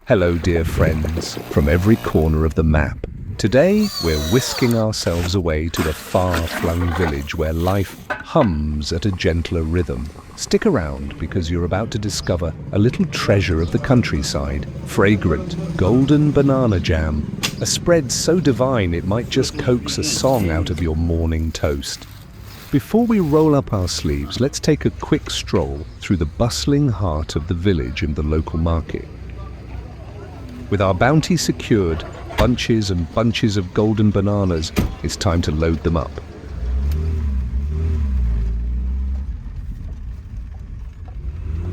Hello, dear friends, from every corner of the map. Today, we're whisking ourselves away to the far-flung village where life hums at a gentler rhythm. Stick around because you're about to discover a little treasure of the countryside, fragrant, golden banana jam, a spread so divine it might just coax a song out of your morning toast. Before we roll up our sleeves, let's take a quick stroll through the bustling heart of the village and the local market. With our bounty secured, bunches and bunches of golden bananas, it's time to load them up.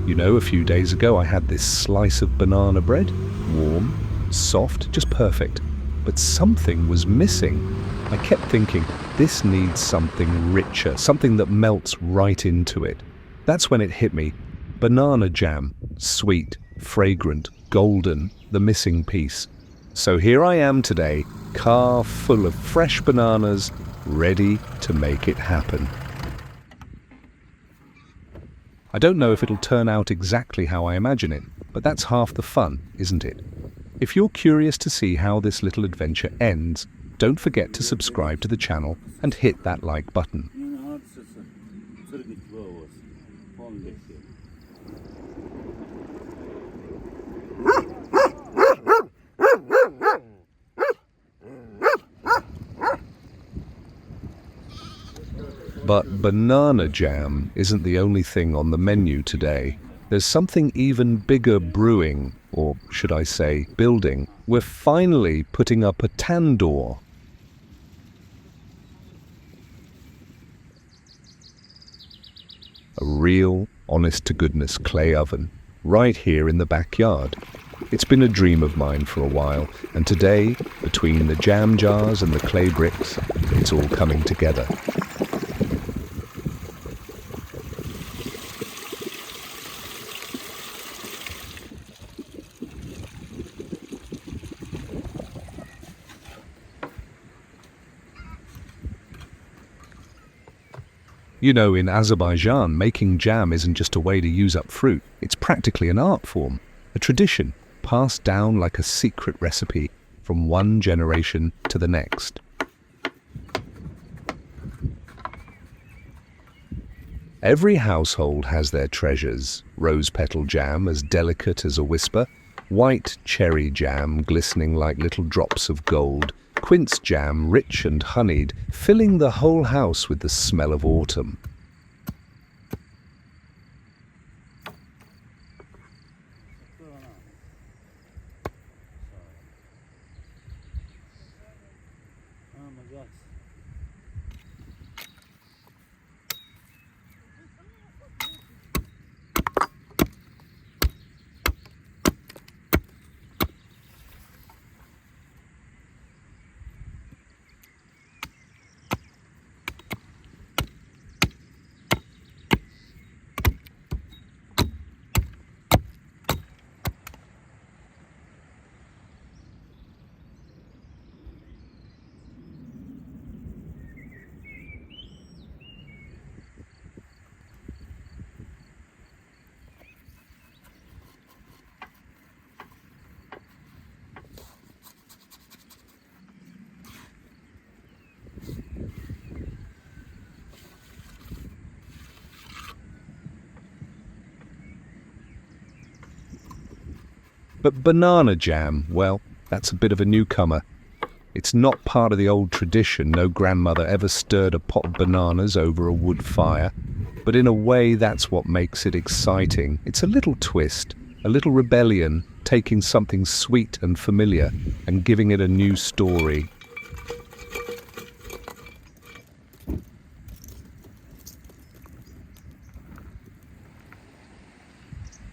You know, a few days ago I had this slice of banana bread, warm, soft, just perfect. But something was missing. I kept thinking, this needs something richer, something that melts right into it. That's when it hit me. Banana jam, sweet, fragrant, golden, the missing piece. So here I am today, car full of fresh bananas, ready to make it happen. I don't know if it'll turn out exactly how I imagine it, but that's half the fun, isn't it? If you're curious to see how this little adventure ends, don't forget to subscribe to the channel and hit that like button. But banana jam isn't the only thing on the menu today. There's something even bigger brewing, or should I say, building. We're finally putting up a tandoor. A real, honest-to-goodness clay oven, right here in the backyard. It's been a dream of mine for a while, and today, between the jam jars and the clay bricks, it's all coming together. You know, in Azerbaijan, making jam isn't just a way to use up fruit. It's practically an art form, a tradition passed down like a secret recipe from one generation to the next. Every household has their treasures. Rose petal jam as delicate as a whisper, white cherry jam glistening like little drops of gold, quince jam rich and honeyed, filling the whole house with the smell of autumn. But banana jam, well, that's a bit of a newcomer. It's not part of the old tradition. No grandmother ever stirred a pot of bananas over a wood fire. But in a way, that's what makes it exciting. It's a little twist, a little rebellion, taking something sweet and familiar and giving it a new story.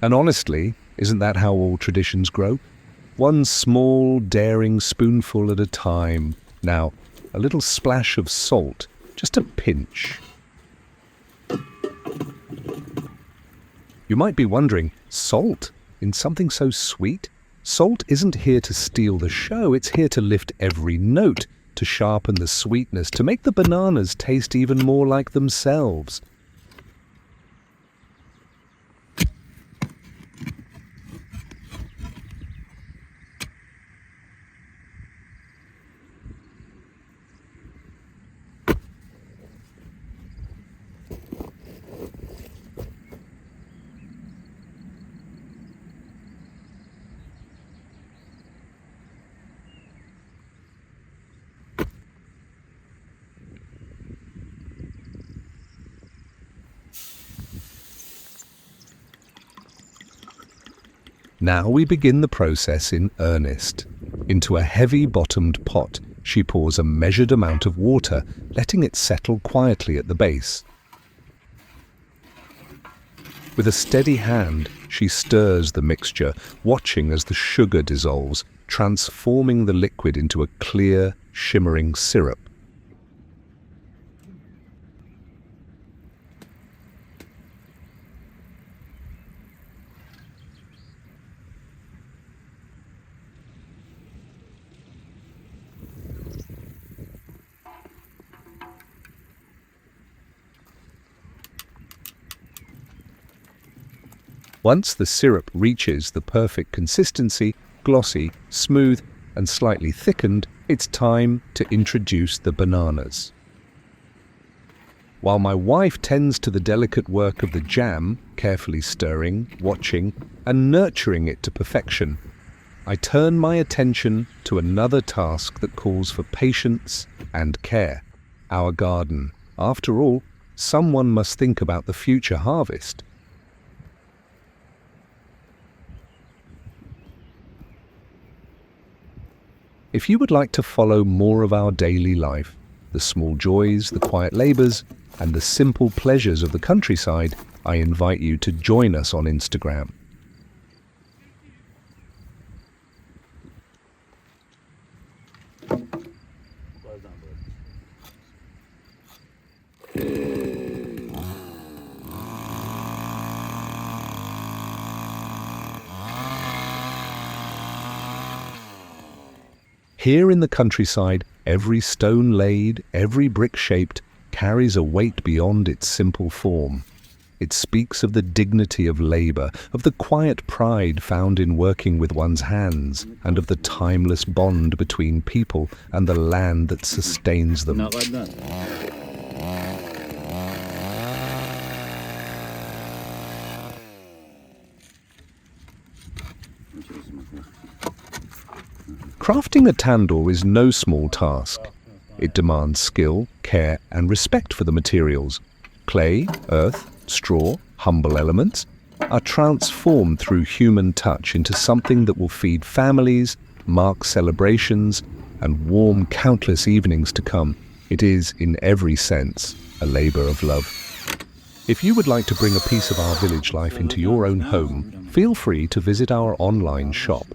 And honestly, isn't that how all traditions grow? One small, daring spoonful at a time. Now, a little splash of salt, just a pinch. You might be wondering, salt in something so sweet? Salt isn't here to steal the show, it's here to lift every note, to sharpen the sweetness, to make the bananas taste even more like themselves. Now we begin the process in earnest. Into a heavy-bottomed pot, she pours a measured amount of water, letting it settle quietly at the base. With a steady hand, she stirs the mixture, watching as the sugar dissolves, transforming the liquid into a clear, shimmering syrup. Once the syrup reaches the perfect consistency, glossy, smooth, and slightly thickened, it's time to introduce the bananas. While my wife tends to the delicate work of the jam, carefully stirring, watching, and nurturing it to perfection, I turn my attention to another task that calls for patience and care. Our garden. After all, someone must think about the future harvest. If you would like to follow more of our daily life, the small joys, the quiet labours, and the simple pleasures of the countryside, I invite you to join us on Instagram. Here in the countryside, every stone laid, every brick shaped, carries a weight beyond its simple form. It speaks of the dignity of labour, of the quiet pride found in working with one's hands, and of the timeless bond between people and the land that sustains them. Crafting a tandoor is no small task. It demands skill, care, and respect for the materials. Clay, earth, straw, humble elements are transformed through human touch into something that will feed families, mark celebrations, and warm countless evenings to come. It is, in every sense, a labour of love. If you would like to bring a piece of our village life into your own home, feel free to visit our online shop.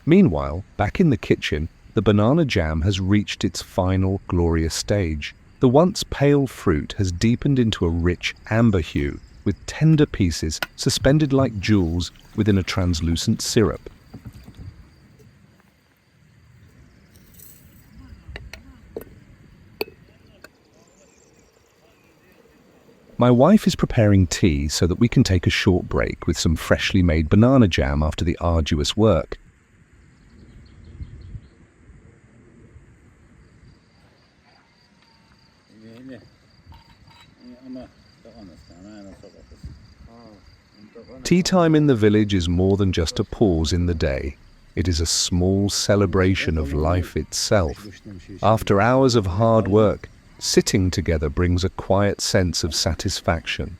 Meanwhile, back in the kitchen, the banana jam has reached its final glorious stage. The once pale fruit has deepened into a rich amber hue, with tender pieces suspended like jewels within a translucent syrup. My wife is preparing tea so that we can take a short break with some freshly made banana jam after the arduous work. Tea time in the village is more than just a pause in the day. It is a small celebration of life itself. After hours of hard work, sitting together brings a quiet sense of satisfaction.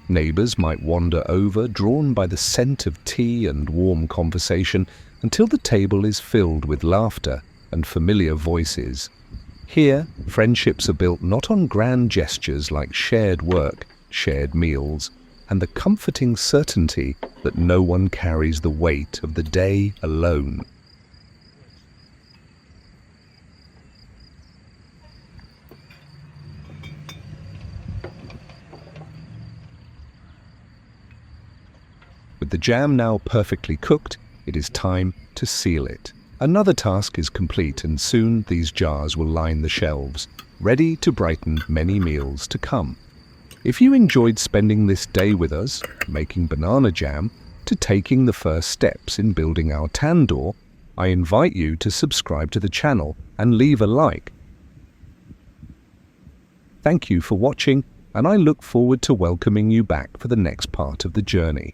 Neighbors might wander over, drawn by the scent of tea and warm conversation, until the table is filled with laughter and familiar voices. Here, friendships are built not on grand gestures like shared work, shared meals, and the comforting certainty that no one carries the weight of the day alone. With the jam now perfectly cooked, it is time to seal it. Another task is complete, and soon these jars will line the shelves, ready to brighten many meals to come. If you enjoyed spending this day with us, making banana jam, to taking the first steps in building our tandoor, I invite you to subscribe to the channel and leave a like. Thank you for watching, and I look forward to welcoming you back for the next part of the journey.